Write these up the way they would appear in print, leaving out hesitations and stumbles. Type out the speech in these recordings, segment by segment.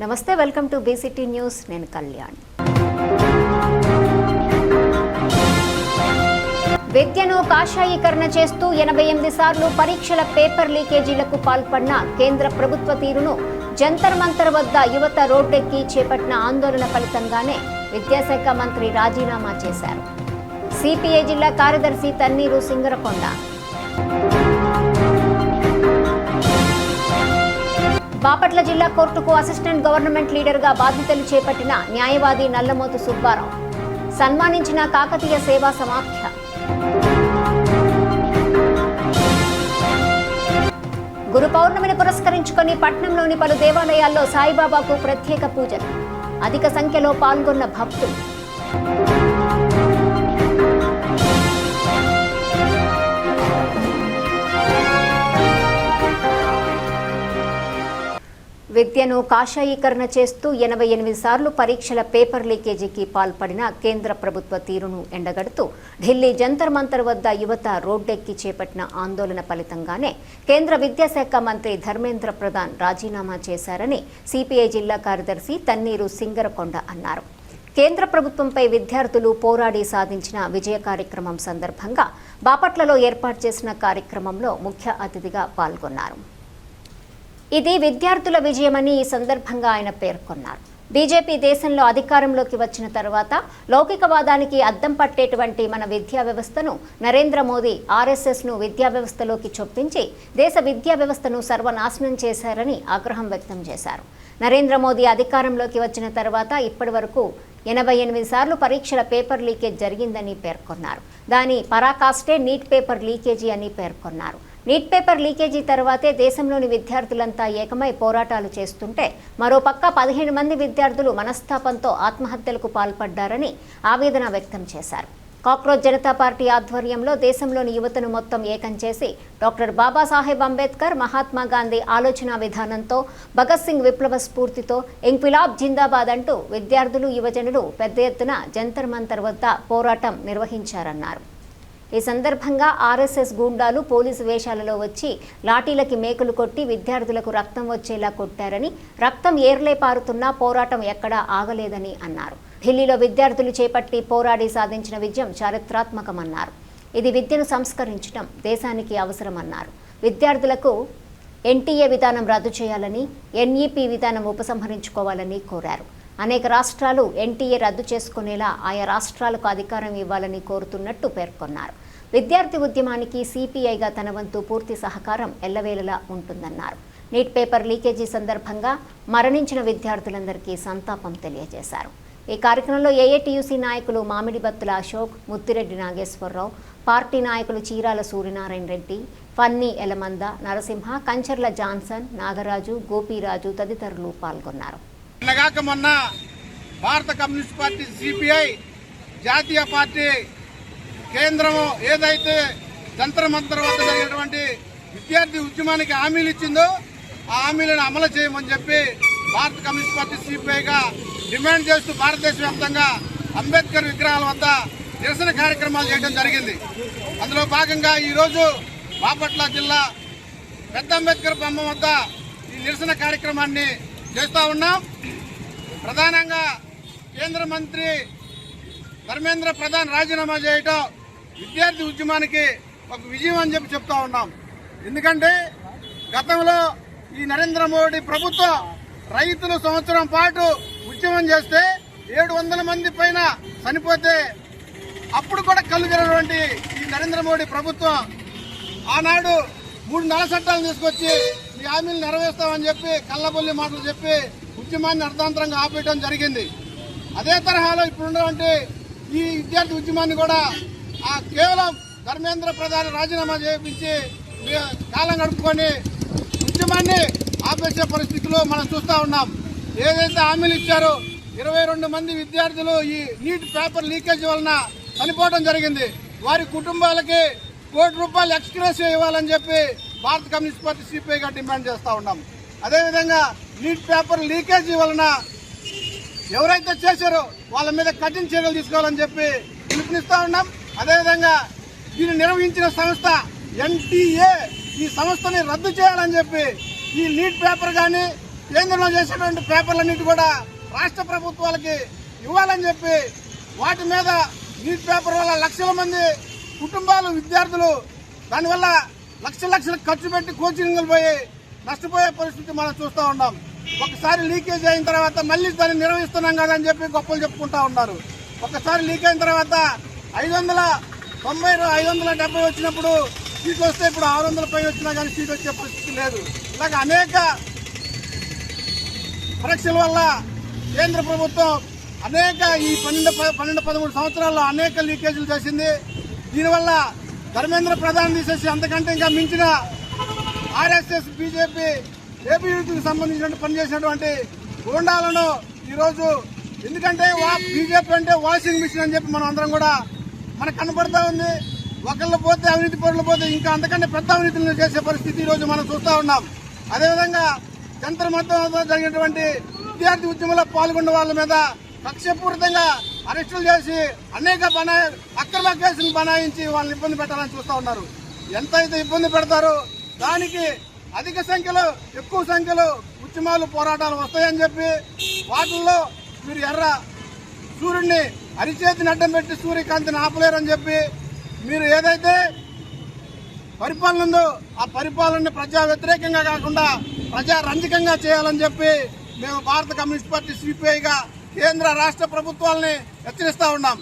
నమస్తే, welcome to BCT news. నేను కళ్యాణ్. విద్యను కాషాయీకరణ చేస్తూ 88 సార్లు పరీక్షల పేపర్ లీకేజీలకు పాల్పడిన కేంద్ర ప్రభుత్వ తీరును జంతర్ మంతర్ వద్ద యువత రోడ్డెక్కి చేపట్టిన ఆందోళన ఫలితంగానే విద్యాశాఖ మంత్రి రాజీనామా చేశారు. సిపిఐ జిల్లా కార్యదర్శి తన్నీరు సింగరకొండ. బాపట్ల జిల్లా కోర్టుకు అసిస్టెంట్ గవర్నమెంట్ లీడర్గా బాధ్యతలు చేపట్టిన న్యాయవాది నల్లమోతు సుబ్బారావు సన్మానించిన కాకతీయ సేవా సమాఖ్య. గురు పౌర్ణమిని పురస్కరించుకొని పట్నంలోని పలు దేవాలయాల్లో సాయిబాబాకు ప్రత్యేక పూజలు. అధిక సంఖ్యలో పాల్గొన్న భక్తులు. విద్యను కాషాయీకరణ చేస్తూ 88 సార్లు పరీక్షల పేపర్ లీకేజీకి పాల్పడిన కేంద్ర ప్రభుత్వ తీరును ఎండగడుతూ ఢిల్లీ జంతర్ మంతర్ వద్ద యువత రోడ్డెక్కి చేపట్టిన ఆందోళన ఫలితంగానే కేంద్ర విద్యాశాఖ మంత్రి ధర్మేంద్ర ప్రధాన్ రాజీనామా చేశారని సిపిఐ జిల్లా కార్యదర్శి తన్నీరు సింగరకొండ అన్నారు. కేంద్ర ప్రభుత్వంపై విద్యార్థులు పోరాడి సాధించిన విజయ కార్యక్రమం సందర్భంగా బాపట్లలో ఏర్పాటు చేసిన కార్యక్రమంలో ముఖ్య అతిథిగా పాల్గొన్నారు. ఇది విద్యార్థుల విజయమని ఈ సందర్భంగా ఆయన పేర్కొన్నారు. బీజేపీ దేశంలో అధికారంలోకి వచ్చిన తర్వాత లౌకికవాదానికి అద్దం పట్టేటువంటి మన విద్యా వ్యవస్థను నరేంద్ర మోదీ ఆర్ఎస్ఎస్ను విద్యా వ్యవస్థలోకి చొప్పించి దేశ విద్యా వ్యవస్థను సర్వనాశనం చేశారని ఆగ్రహం వ్యక్తం చేశారు. నరేంద్ర మోదీ అధికారంలోకి వచ్చిన తర్వాత ఇప్పటి వరకు 88 సార్లు పరీక్షల పేపర్ లీకేజ్ జరిగిందని పేర్కొన్నారు. దాని పరాకాష్టే నీట్ పేపర్ లీకేజీ అని పేర్కొన్నారు. నీట్ పేపర్ లీకేజీ తర్వాతే దేశంలోని విద్యార్థులంతా ఏకమై పోరాటాలు చేస్తుంటే మరోపక్క 15 మంది విద్యార్థులు మనస్తాపంతో ఆత్మహత్యలకు పాల్పడ్డారని ఆవేదన వ్యక్తం చేశారు. కాక్రోచ్ జనతా పార్టీ ఆధ్వర్యంలో దేశంలోని యువతను మొత్తం ఏకం చేసి డాక్టర్ బాబాసాహెబ్ అంబేద్కర్, మహాత్మా గాంధీ ఆలోచన విధానంతో, భగత్ సింగ్ విప్లవ స్ఫూర్తితో ఇంక్విలాబ్ జిందాబాద్ అంటూ విద్యార్థులు, యువజనులు పెద్ద ఎత్తున జంతర్ మంతర్ వద్ద పోరాటం నిర్వహించారన్నారు. ఈ సందర్భంగా ఆర్ఎస్ఎస్ గూండాలు పోలీసు వేషాలలో వచ్చి లాఠీలకి మేకులు కొట్టి విద్యార్థులకు రక్తం వచ్చేలా కొట్టారని, రక్తం ఏర్లే పారుతున్నా పోరాటం ఎక్కడా ఆగలేదని అన్నారు. ఢిల్లీలో విద్యార్థులు చేపట్టి పోరాడి సాధించిన విజయం చారిత్రాత్మకమన్నారు. ఇది విద్యను సంస్కరించడం దేశానికి అవసరమన్నారు. విద్యార్థులకు ఎన్టీఏ విధానం రద్దు చేయాలని, ఎన్ఈపీ విధానం ఉపసంహరించుకోవాలని కోరారు. అనేక రాష్ట్రాలు ఎన్టీఏ రద్దు చేసుకునేలా ఆయా రాష్ట్రాలకు అధికారం ఇవ్వాలని కోరుతున్నట్టు పేర్కొన్నారు. విద్యార్థి ఉద్యమానికి సిపిఐగా తన వంతు పూర్తి సహకారం ఎల్లవేళలా ఉంటుందన్నారు. నీట్ పేపర్ లీకేజీ సందర్భంగా మరణించిన విద్యార్థులందరికీ సంతాపం తెలియజేశారు. ఈ కార్యక్రమంలో ఏఐటీయూసీ నాయకులు మామిడి బత్తుల అశోక్, ముత్తిరెడ్డి నాగేశ్వరరావు, పార్టీ నాయకులు చీరాల సూర్యనారాయణ రెడ్డి, ఫన్నీ ఎలమంద, నరసింహ, కంచర్ల జాన్సన్, నాగరాజు, గోపీరాజు తదితరులు పాల్గొన్నారు. మొన్న భారత కమ్యూనిస్ట్ పార్టీ సిపిఐ జాతీయ పార్టీ కేంద్రము ఏదైతే జంతర్ మంతర్ వద్ద జరిగినటువంటి విద్యార్థి ఉద్యమానికి హామీలు ఇచ్చిందో ఆ హామీలను అమలు చేయమని చెప్పి భారత కమ్యూనిస్ట్ పార్టీ సిపిఐగా డిమాండ్ చేస్తూ భారతదేశ వ్యాప్తంగా అంబేద్కర్ విగ్రహాల వద్ద నిరసన కార్యక్రమాలు చేయడం జరిగింది. అందులో భాగంగా ఈరోజు బాపట్ల జిల్లా పెద్ద అంబేద్కర్ బొమ్మ వద్ద ఈ నిరసన కార్యక్రమాన్ని చేస్తూ ఉన్నాం. ప్రధానంగా కేంద్ర మంత్రి ధర్మేంద్ర ప్రధాన్ రాజీనామా చేయటం విద్యార్థి ఉద్యమానికి ఒక విజయం అని చెప్పి చెప్తా ఉన్నాం. ఎందుకంటే గతంలో ఈ నరేంద్ర మోడీ ప్రభుత్వం రైతులు సంవత్సరం పాటు ఉద్యమం చేస్తే 700 మంది పైన చనిపోతే అప్పుడు కూడా కలుగుతున్నటువంటి ఈ నరేంద్ర మోడీ ప్రభుత్వం ఆనాడు 3 నల్ల చట్టాలు తీసుకొచ్చి ఈ హామీలు నెరవేర్స్తామని చెప్పి కళ్ళబొల్లి మాటలు చెప్పి ఉద్యమాన్ని అర్థాంతరంగా ఆపేయడం జరిగింది. అదే తరహాలో ఇప్పుడున్నటువంటి ఈ విద్యార్థి ఉద్యమాన్ని కూడా కేవలం ధర్మేంద్ర ప్రధాన్ రాజీనామా చేయించి కాలం గడుపుకొని ఉద్యమాన్ని ఆపేసే పరిస్థితులు మనం చూస్తూ ఉన్నాం. ఏదైతే హామీలు ఇచ్చారో 22 మంది విద్యార్థులు ఈ నీట్ పేపర్ లీకేజ్ వలన చనిపోవడం జరిగింది. వారి కుటుంబాలకి ₹1 కోటి ఎక్స్గ్రేషియా ఇవ్వాలని చెప్పి భారత కమ్యూనిస్ట్ పార్టీ సిపిఐగా డిమాండ్ చేస్తూ ఉన్నాం. అదేవిధంగా నీట్ పేపర్ లీకేజీ వలన ఎవరైతే చేశారో వాళ్ళ మీద కఠిన చర్యలు తీసుకోవాలని చెప్పి పిలుపునిస్తూ ఉన్నాం. అదేవిధంగా దీన్ని నిర్వహించిన సంస్థ ఎన్టీఏ ఈ సంస్థని రద్దు చేయాలని చెప్పి ఈ నీట్ పేపర్ కానీ కేంద్రంలో చేసేటువంటి పేపర్లన్నిటి కూడా రాష్ట్ర ప్రభుత్వాలకి ఇవ్వాలని చెప్పి వాటి మీద నీట్ పేపర్ వల్ల లక్షల మంది కుటుంబాలు విద్యార్థులు దానివల్ల లక్షలు ఖర్చు పెట్టి కోచింగ్లు పోయి నష్టపోయే పరిస్థితి మనం చూస్తూ ఉన్నాం. ఒకసారి లీకేజ్ అయిన తర్వాత మళ్ళీ దాన్ని నిర్వహిస్తున్నాం కదా అని చెప్పి గొప్పలు చెప్పుకుంటా ఉన్నారు. ఒకసారి లీక్ అయిన తర్వాత 570 వచ్చినప్పుడు సీట్ వస్తే ఇప్పుడు 600 పై వచ్చినా కానీ సీట్ వచ్చే పరిస్థితి లేదు. ఇలాగ అనేక పరీక్షల వల్ల కేంద్ర ప్రభుత్వం అనేక ఈ 12-13 సంవత్సరాల్లో అనేక లీకేజీలు చేసింది. దీనివల్ల ధర్మేంద్ర ప్రధాన్ తీసేసి అంతకంటే ఇంకా మించిన ఆర్ఎస్ఎస్ బీజేపీ ఏపీకి సంబంధించిన పనిచేసినటువంటి గూండాలను ఈరోజు, ఎందుకంటే బీజేపీ అంటే వాషింగ్ మిషన్ అని చెప్పి మనం అందరం కూడా మనకు కనపడతా ఉంది. ఒకళ్ళు పోతే అవినీతి పరులు పోతే ఇంకా అంతకంటే పెద్ద అవినీతులను చేసే పరిస్థితి ఈరోజు మనం చూస్తూ ఉన్నాం. అదేవిధంగా జంతర్ మంతర్లో జరిగినటువంటి విద్యార్థి ఉద్యమంలో పాల్గొన్న వాళ్ళ మీద కక్షపూరితంగా అరెస్టులు చేసి అనేక అక్రమ కేసులు బనాయించి వాళ్ళని ఇబ్బంది పెట్టాలని చూస్తూ ఉన్నారు. ఎంతైతే ఇబ్బంది పెడతారో దానికి ఎక్కువ సంఖ్యలో ఉద్యమాలు పోరాటాలు వస్తాయని చెప్పి వాటిల్లో మీరు సూర్యుడిని అరిచేతిని అడ్డం పెట్టి సూర్యకాంతిని ఆపలేరని చెప్పి మీరు ఏదైతే పరిపాలన ఉందో ఆ పరిపాలనని ప్రజా వ్యతిరేకంగా కాకుండా ప్రజా రంజకంగా చేయాలని చెప్పి మేము భారత కమ్యూనిస్ట్ పార్టీ సిపిఐగా కేంద్ర రాష్ట్ర ప్రభుత్వాలని హెచ్చరిస్తా ఉన్నాం.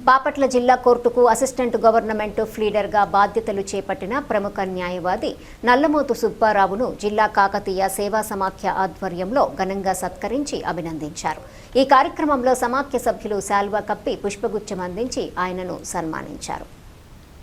బాపట్ల జిల్లా కోర్టుకు అసిస్టెంట్ గవర్నమెంట్ ఫ్లీడర్గా బాధ్యతలు చేపట్టిన ప్రముఖ న్యాయవాది నల్లమోతు సుబ్బారావును జిల్లా కాకతీయ సేవా సమాఖ్య ఆధ్వర్యంలో ఘనంగా సత్కరించి అభినందించారు. ఈ కార్యక్రమంలో సమాఖ్య సభ్యులు శాల్వా కప్పి పుష్పగుచ్చం అందించి ఆయనను సన్మానించారు.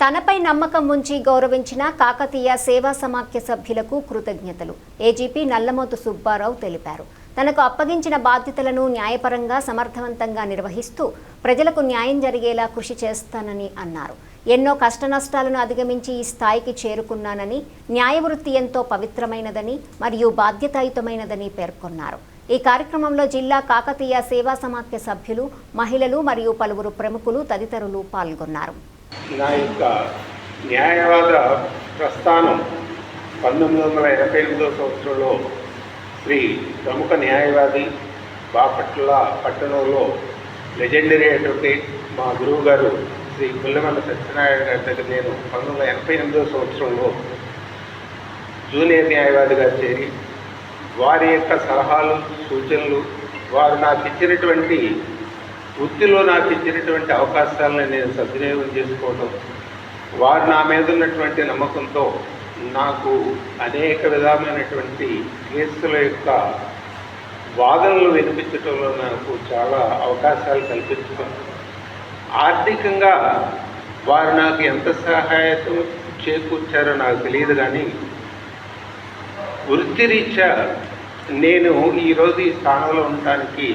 తనపై నమ్మకం ఉంచి గౌరవించిన కాకతీయ సేవా సమాఖ్య సభ్యులకు కృతజ్ఞతలు ఏజీపీ నల్లమోతు సుబ్బారావు తెలిపారు. తనకు అప్పగించిన బాధ్యతలను న్యాయపరంగా సమర్థవంతంగా నిర్వహిస్తూ ప్రజలకు న్యాయం జరిగేలా కృషి చేస్తానని అన్నారు. ఎన్నో కష్టనష్టాలను అధిగమించి ఈ స్థాయికి చేరుకున్నానని, న్యాయవృత్తి ఎంతో పవిత్రమైనదని మరియు బాధ్యతాయుతమైనదని పేర్కొన్నారు. ఈ కార్యక్రమంలో జిల్లా కాకతీయ సేవా సమాఖ్య సభ్యులు, మహిళలు మరియు పలువురు ప్రముఖులు తదితరులు పాల్గొన్నారు. నా యొక్క న్యాయవాద ప్రస్థానం 1988 సంవత్సరంలో శ్రీ ప్రముఖ న్యాయవాది బాపట్ల పట్టణంలో లెజెండరీ అడ్వకేట్ మా గురువు గారు శ్రీ పుల్లమల్ల సత్యనారాయణ గారి దగ్గర నేను 1988 సంవత్సరంలో జూనియర్ న్యాయవాదిగా చేరి వారి యొక్క సలహాలు, సూచనలు, వారు నాకు ఇచ్చినటువంటి వృత్తిలో నాకు ఇచ్చినటువంటి అవకాశాలను నేను సద్వినియోగం చేసుకోవడం, వారు నా మీద ఉన్నటువంటి నమ్మకంతో నాకు అనేక విధమైనటువంటి కేసుల యొక్క వాదనలు వినిపించడంలో నాకు చాలా అవకాశాలు కల్పించడం, ఆర్థికంగా వారు నాకు ఎంత సహాయం చేకూర్చారో నాకు తెలియదు. కానీ వృత్తిరీత్యా నేను ఈరోజు ఈ స్థానంలో ఉండటానికి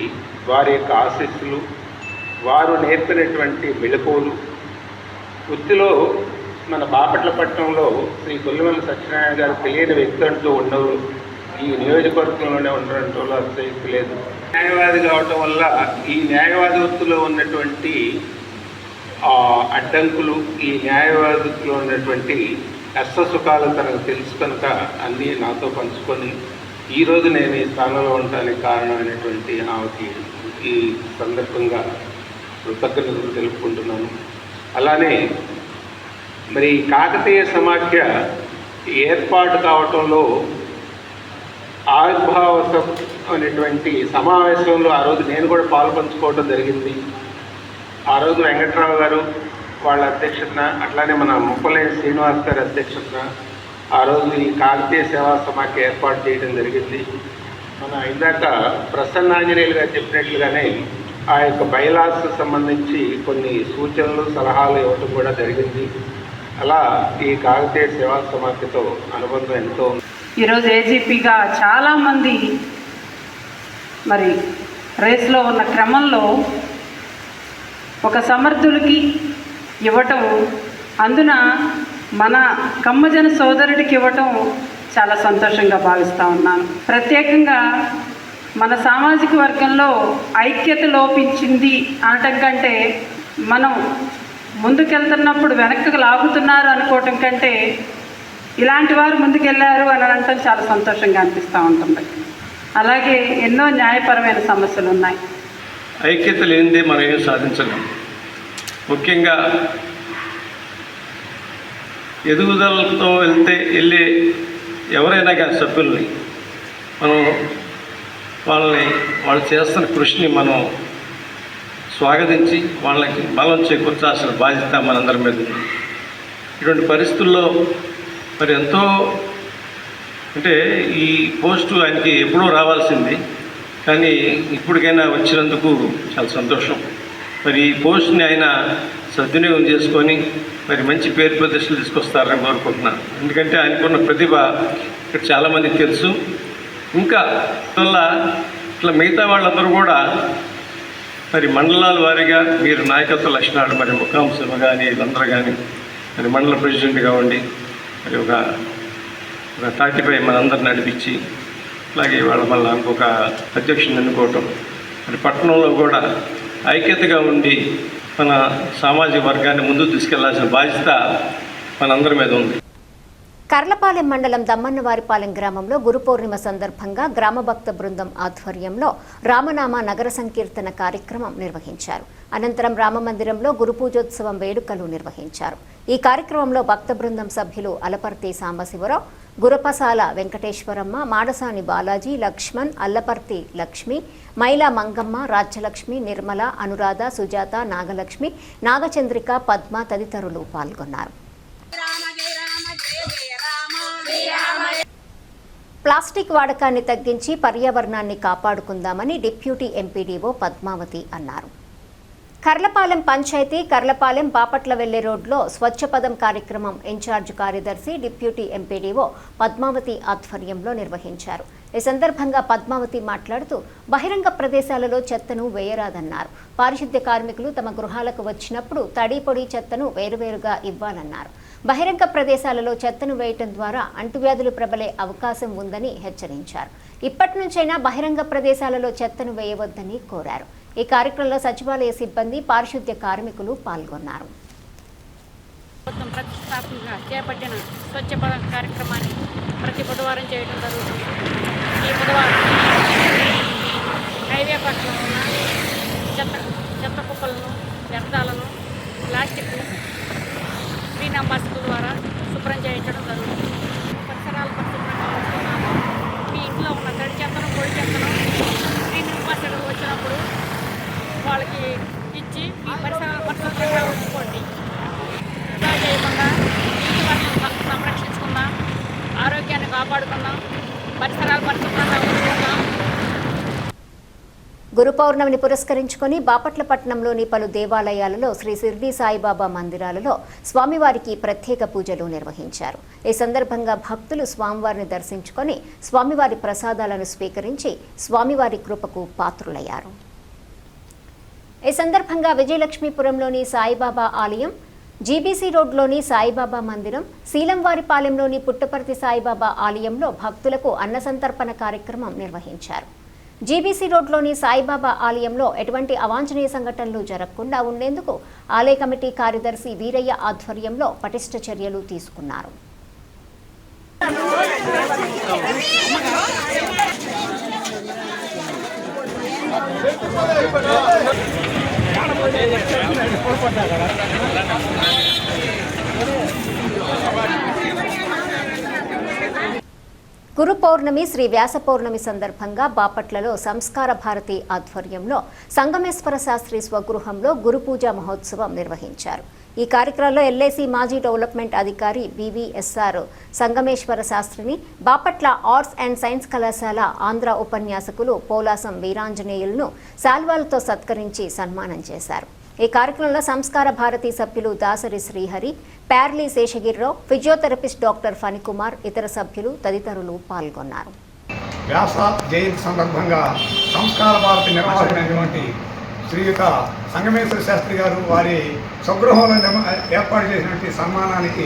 వారి యొక్క ఆశీస్సులు, వారు నేర్పినటువంటి మెళకువలు, వృత్తిలో మన బాపట్ల పట్టణంలో శ్రీ పుల్లమల్ల సత్యనారాయణ గారు తెలియని వ్యక్తి అంటూ ఉండవు, ఈ నియోజకవర్గంలోనే ఉండడంతో అతిశయక్తి లేదు. న్యాయవాది కావటం వల్ల ఈ న్యాయవాది వృత్తిలో ఉన్నటువంటి అడ్డంకులు, ఈ న్యాయవాదిలో ఉన్నటువంటి కష్టసుఖాలు తనకు తెలుసు కనుక అన్నీ నాతో పంచుకొని ఈరోజు నేను ఈ స్థానంలో ఉండడానికి కారణమైనటువంటి ఆమెకి ఈ సందర్భంగా కృతజ్ఞతలు తెలుపుకుంటున్నాను. అలానే మరి కాకతీయ సమాఖ్య ఏర్పాటు కావటంలో ఆవిర్భావ అనేటువంటి సమావేశంలో ఆ రోజు నేను కూడా పాల్పంచుకోవడం జరిగింది. ఆ రోజు వెంకట్రావు గారు వాళ్ళ అధ్యక్షతన, అట్లానే మన ముప్పలేని శ్రీనివాస్ గారి అధ్యక్షతన ఆ రోజు ఈ కాకతీయ సేవా సమాఖ్య ఏర్పాటు చేయడం జరిగింది. మన ఇందాక ప్రసన్నాంజనేయులు గారు చెప్పినట్లుగానే ఆ యొక్క బైలాస్ సంబంధించి కొన్ని సూచనలు, సలహాలు ఇవ్వటం కూడా జరిగింది. అలా ఈ కాకతీయ సేవా సమాఖ్యతో అనుబంధం ఎంతో ఉంది. ఈరోజు ఏజీపీగా చాలామంది మరి రేస్లో ఉన్న క్రమంలో ఒక సమర్థులకి ఇవ్వటం, అందున మన కమ్మజన సోదరుడికి ఇవ్వటం చాలా సంతోషంగా భావిస్తూ ఉన్నాను. ప్రత్యేకంగా మన సామాజిక వర్గంలో ఐక్యత లోపించింది అనటం కంటే, మనం ముందుకెళ్తున్నప్పుడు వెనక్కి లాగుతున్నారు అనుకోవటం కంటే ఇలాంటి వారు ముందుకెళ్ళారు అని అనటం చాలా సంతోషంగా అనిపిస్తూ ఉంటుంది. అలాగే ఎన్నో న్యాయపరమైన సమస్యలు ఉన్నాయి. ఐక్యత లేనిదే మనం ఏం సాధించలేం. ముఖ్యంగా ఎదుగుదలతో వెళ్ళే ఎవరైనా కానీ సభ్యుల్ని మనం వాళ్ళు చేస్తున్న కృషిని మనం స్వాగతించి వాళ్ళకి బలం చేకూర్చాల్సిన బాధ్యత మనందరి మీద ఉంది. ఇటువంటి పరిస్థితుల్లో మరి ఎంతో అంటే ఈ పోస్టు ఆయనకి ఎప్పుడూ రావాల్సింది, కానీ ఇప్పటికైనా వచ్చినందుకు చాలా సంతోషం. మరి ఈ పోస్ట్ని ఆయన సద్వినియోగం చేసుకొని మరి మంచి పేరు ప్రతిష్టలు తీసుకొస్తారని కోరుకుంటున్నాను. ఎందుకంటే ఆయనకున్న ప్రతిభ ఇక్కడ చాలామందికి తెలుసు. ఇంకా వల్ల ఇట్లా మిగతా వాళ్ళందరూ కూడా మరి మండలాల వారీగా మీరు నాయకత్వ లక్షణాలు మరి ముఖాంశం కానీ వీళ్ళందరూ కానీ మరి మండల ప్రెసిడెంట్గా ఉండి మరి ఒక తాటిపై మనందరిని నడిపించి అలాగే వాళ్ళ మళ్ళీ ఇంకొక అధ్యక్షుని ఎన్నుకోవటం మరి పట్టణంలో కూడా ఐక్యతగా ఉండి మన సామాజిక వర్గాన్ని ముందుకు తీసుకెళ్లాల్సిన బాధ్యత మనందరి మీద ఉంది. కర్లపాలెం మండలం దమ్మన్నవారిపాలెం గ్రామంలో గురు పౌర్ణిమ సందర్భంగా గ్రామ భక్త బృందం ఆధ్వర్యంలో రామనామ నగర సంకీర్తన కార్యక్రమం నిర్వహించారు. అనంతరం రామమందిరంలో గురు పూజోత్సవం వేడుకలు నిర్వహించారు. ఈ కార్యక్రమంలో భక్త బృందం సభ్యులు అలపర్తి సాంబశివరావు, గురపసాల వెంకటేశ్వరమ్మ, మాడసాని బాలాజీ, లక్ష్మణ్, అల్లపర్తి లక్ష్మి, మైలా మంగమ్మ, రాజ్యలక్ష్మి, నిర్మల, అనురాధ, సుజాత, నాగలక్ష్మి, నాగచంద్రిక, పద్మ తదితరులు పాల్గొన్నారు. ప్లాస్టిక్ వాడకాన్ని తగ్గించి పర్యావరణాన్ని కాపాడుకుందామని డిప్యూటీ ఎంపీడీఓ పద్మావతి అన్నారు. కర్లపాలెం పంచాయతీ కర్లపాలెం బాపట్ల వెళ్లే రోడ్లో స్వచ్ఛపదం కార్యక్రమం ఇన్ఛార్జ్ కార్యదర్శి డిప్యూటీ ఎంపీడీఓ పద్మావతి ఆధ్వర్యంలో నిర్వహించారు. ఈ సందర్భంగా పద్మావతి మాట్లాడుతూ బహిరంగ ప్రదేశాలలో చెత్తను వేయరాదన్నారు. పారిశుద్ధ్య కార్మికులు తమ గృహాలకు వచ్చినప్పుడు తడి పొడి చెత్తను వేరువేరుగా ఇవ్వాలన్నారు. బహిరంగ ప్రదేశాలలో చెత్తను వేయటం ద్వారా అంటువ్యాధులు ప్రబలే అవకాశం ఉందని హెచ్చరించారు. ఇప్పటి నుంచైనా బహిరంగ ప్రదేశాలలో చెత్తను వేయవద్దని కోరారు. ఈ కార్యక్రమంలో సచివాలయ సిబ్బంది, పారిశుద్ధ్య కార్మికులు పాల్గొన్నారు. ప్రతిష్టాత్మకంగా చేపట్టిన స్వచ్ఛ భారత్ కార్యక్రమాన్ని ప్రతి బుధవారం చేయడం జరుగుతుంది. ఈ బుధవారం హైవే పట్ల ఉన్న చెత్త కుప్పలను, వ్యర్థాలను, ప్లాస్టిక్ గ్రీన్ అంబాసిడర్ ద్వారా శుభ్రం చేయించడం జరుగుతుంది. పరిసరాలు పరిశుభ్రంగా ఉంచుకున్నాము. మీ ఇంట్లో ఉన్న తడి చెత్తను, పొడి చెత్తను గ్రీన్ అంబాసిడర్ వచ్చినప్పుడు వాళ్ళకి ఇచ్చి మీ పరిసరాలు పరిశుభ్రంగా ఉంచుకోండి. వృధా చేయకుండా నీటి వనరులను సంరక్షించుకుందాం, ఆరోగ్యాన్ని కాపాడుకుందాం, పరిసరాలు పరిశుభ్రంగా ఉంచుకుందాం. గురు పౌర్ణమిని పురస్కరించుకొని బాపట్ల పట్టణంలోని పలు దేవాలయాలలో శ్రీ షిర్డీ సాయిబాబా మందిరాలలో స్వామివారికి ప్రత్యేక పూజలు నిర్వహించారు. ఈ సందర్భంగా భక్తులు స్వామివారిని దర్శించుకొని స్వామివారి ప్రసాదాలను స్వీకరించి స్వామివారి కృపకు పాత్రులయ్యారు. ఈ సందర్భంగా విజయలక్ష్మీపురంలోని సాయిబాబా ఆలయం, జీబీసీ రోడ్లోని సాయిబాబా మందిరం, శీలంవారిపాలెంలోని పుట్టపర్తి సాయిబాబా ఆలయంలో భక్తులకు అన్నసంతర్పణ కార్యక్రమం నిర్వహించారు. జీబీసీ రోడ్లోని సాయిబాబా ఆలయంలో ఎటువంటి అవాంఛనీయ సంఘటనలు జరగకుండా ఉండేందుకు ఆలయ కమిటీ కార్యదర్శి వీరయ్య ఆధ్వర్యంలో పటిష్ట చర్యలు తీసుకున్నారు. గురు పౌర్ణమి, శ్రీ వ్యాస పౌర్ణమి సందర్భంగా బాపట్లలో సంస్కార భారతి ఆధ్వర్యంలో సంగమేశ్వర శాస్త్రి స్వగృహంలో గురు పూజా మహోత్సవం నిర్వహించారు. ఈ కార్యక్రమంలో ఎల్ఐసి మాజీ డెవలప్మెంట్ అధికారి వివిఎస్ఆర్ సంగమేశ్వర శాస్త్రిని, బాపట్ల ఆర్ట్స్ అండ్ సైన్స్ కళాశాల ఆంధ్ర ఉపన్యాసకులు పోలాసం వీరాంజనేయులను శాల్వాలతో సత్కరించి సన్మానం చేశారు. ఈ కార్యక్రమంలో సంస్కార భారతి సభ్యులు దాసరి శ్రీహరి, ప్యార్లీ శేషగిరిరావు, ఫిజియోథెరపిస్ట్ డాక్టర్ ఫణికుమార్, ఇతర సభ్యులు తదితరులు పాల్గొన్నారు. వ్యాస జయంతి సందర్భంగా సంస్కార భారతి నిర్వాహకుడైనటువంటి శ్రీయుత సంగమేశ్వర శాస్త్రి గారు వారి స్వగృహంలో ఏర్పాటు చేసినటువంటి సన్మానానికి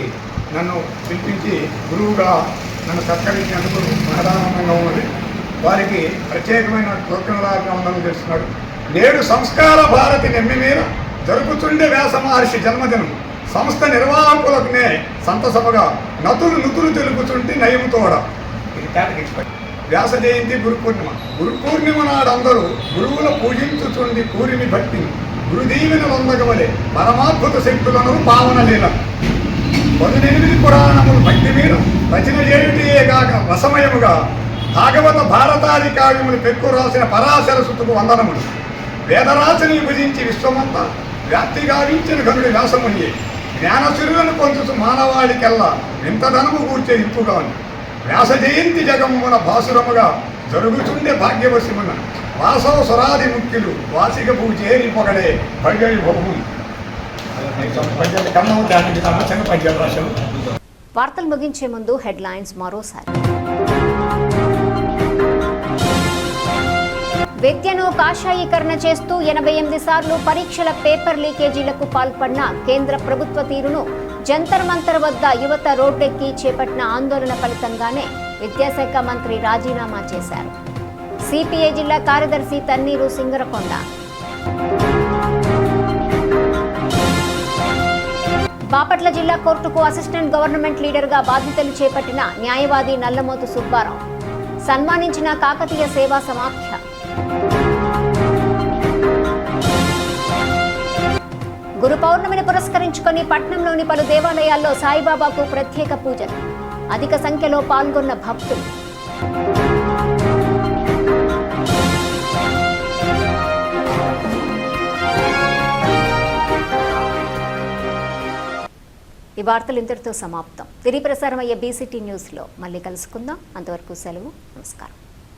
నన్ను పిలిపించి గురువుగా నన్ను సత్కరించినందుకు మహదానందంగా ఉన్నది. వారికి ప్రత్యేకమైన కృతజ్ఞతాభివందనం చేస్తున్నాడు. నేడు సంస్కార భారతి నెమ్మి మీద జరుగుతుండే వ్యాస మహర్షి జన్మదినం సంస్థ నిర్వాహకులకునే సంతసభగా నతులు నుతులు తెలుపుతుంటే నయముతోడ ఇది కేటగిరీ. వ్యాస జయంతి గురు పూర్ణిమ నాడు అందరూ గురువుల పూజించుచుండి కూరిని భక్తి గురుదీవెన లొందగవలే పరమాద్భుత శక్తులను పావనలీల 18 పురాణములు భక్తి మీద రచన చేయుటియే గాక రసమయముగా భాగవత భారతాది కావ్యములు పెక్కు రాసిన పరాశరసుతుకు వందనములు వేదరాశిని భుజించి విశ్వమంతా వ్యాప్తి గావించిన గనుడి వ్యాసమునియే జ్ఞానశిరులను పొందుతూ మానవాళికెల్లా ఇంతధనము కూర్చే ఇంపుగాను వ్యాస జయంతి జగమున భాసురముగా జరుగుతుండే భాగ్యవశమున వాసవ స్వరాది ముఖ్యులు వాసిక పూజేరి పొగడే భగవి భవము. వార్తలు ముగించే ముందు హెడ్లైన్స్ మరోసారి. విద్యను కాషాయీకరణ చేస్తూ 88 సార్లు పరీక్షల పేపర్ లీకేజీలకు పాల్పడిన కేంద్ర ప్రభుత్వ తీరును జంతర్ మంతర్ వద్ద యువత రోడ్డెక్కి చేపట్టిన ఆందోళన ఫలితంగానే విద్యాశాఖ మంత్రి రాజీనామా చేశారు. సిపిఐ జిల్లా కార్యదర్శి తన్నీరు సింగరకొండ. బాపట్ల జిల్లా కోర్టుకు అసిస్టెంట్ గవర్నమెంట్ లీడర్గా బాధ్యతలు చేపట్టిన న్యాయవాది నల్లమోతు సుబ్బారావు. సన్మానించిన కాకతీయ సేవా సమాఖ్య. గురు పౌర్ణమిని పురస్కరించుకొని పట్నంలోని పలు దేవాలయాల్లో సాయిబాబాకు ప్రత్యేక పూజలు. అధిక సంఖ్యలో పాల్గొన్న భక్తులు. ఈ వార్తలు ఇంతటితో సమాప్తం. తిరిగి ప్రసారమయ్యే బీసీటీ న్యూస్లో మళ్ళీ కలుసుకుందాం. అంతవరకు సెలవు. నమస్కారం.